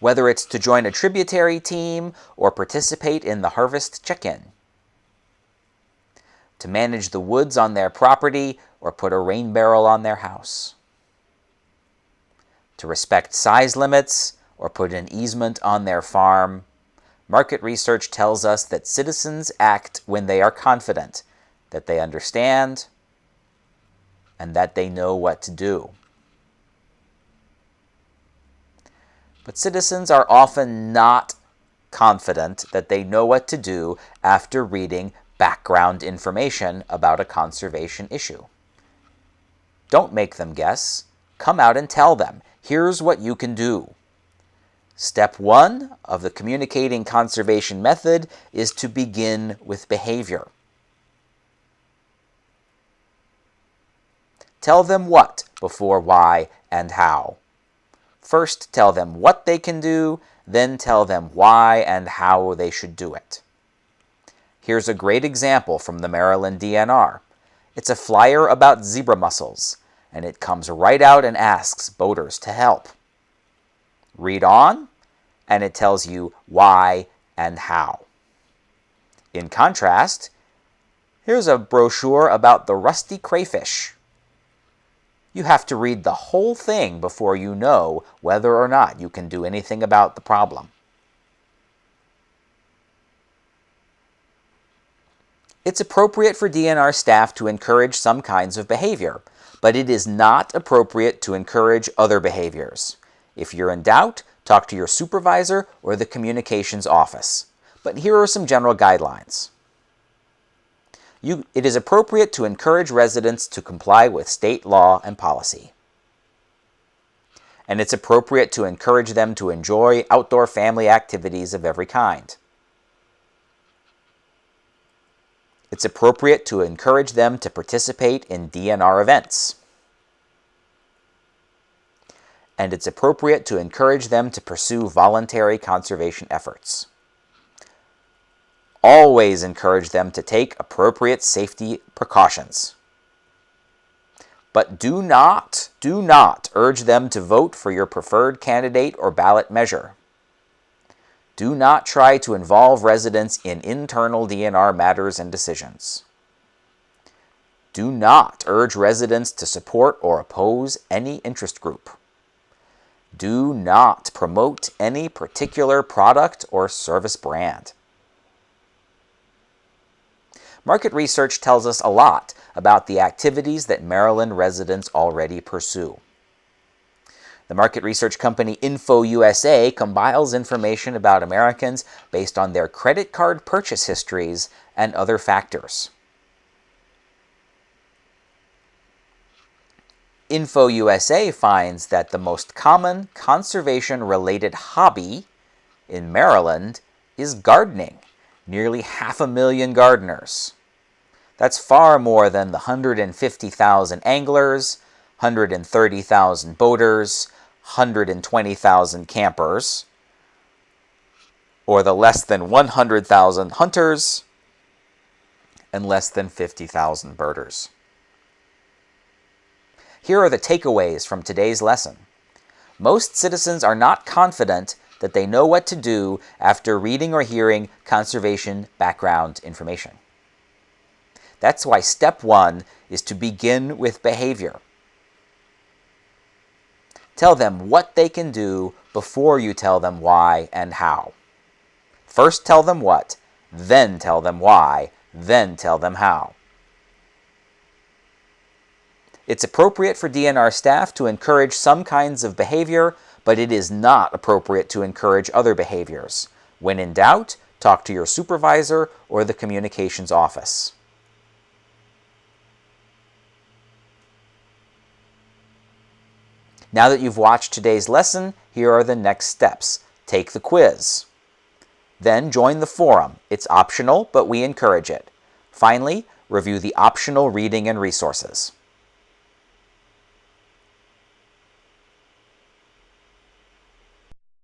whether it's to join a tributary team or participate in the harvest check-in, to manage the woods on their property or put a rain barrel on their house, to respect size limits or put an easement on their farm. Market research tells us that citizens act when they are confident that they understand and that they know what to do. But citizens are often not confident that they know what to do after reading background information about a conservation issue. Don't make them guess. Come out and tell them, here's what you can do. Step 1 of the communicating conservation method is to begin with behavior. Tell them what before why and how. First, tell them what they can do, then tell them why and how they should do it. Here's a great example from the Maryland DNR. It's a flyer about zebra mussels, and it comes right out and asks boaters to help. Read on, and it tells you why and how. In contrast, here's a brochure about the rusty crayfish. You have to read the whole thing before you know whether or not you can do anything about the problem. It's appropriate for DNR staff to encourage some kinds of behavior, but it is not appropriate to encourage other behaviors. If you're in doubt, talk to your supervisor or the communications office. But here are some general guidelines. It is appropriate to encourage residents to comply with state law and policy. And it's appropriate to encourage them to enjoy outdoor family activities of every kind. It's appropriate to encourage them to participate in DNR events. And it's appropriate to encourage them to pursue voluntary conservation efforts. Always encourage them to take appropriate safety precautions. But do not urge them to vote for your preferred candidate or ballot measure. Do not try to involve residents in internal DNR matters and decisions. Do not urge residents to support or oppose any interest group. Do not promote any particular product or service brand. Market research tells us a lot about the activities that Maryland residents already pursue. The market research company InfoUSA compiles information about Americans based on their credit card purchase histories and other factors. InfoUSA finds that the most common conservation-related hobby in Maryland is gardening. Nearly 500,000 gardeners. That's far more than the 150,000 anglers, 130,000 boaters, 120,000 campers, or the less than 100,000 hunters, and less than 50,000 birders. Here are the takeaways from today's lesson. Most citizens are not confident that they know what to do after reading or hearing conservation background information. That's why step 1 is to begin with behavior. Tell them what they can do before you tell them why and how. First tell them what, then tell them why, then tell them how. It's appropriate for DNR staff to encourage some kinds of behavior, but it is not appropriate to encourage other behaviors. When in doubt, talk to your supervisor or the communications office. Now that you've watched today's lesson, here are the next steps. Take the quiz. Then join the forum. It's optional, but we encourage it. Finally, review the optional reading and resources.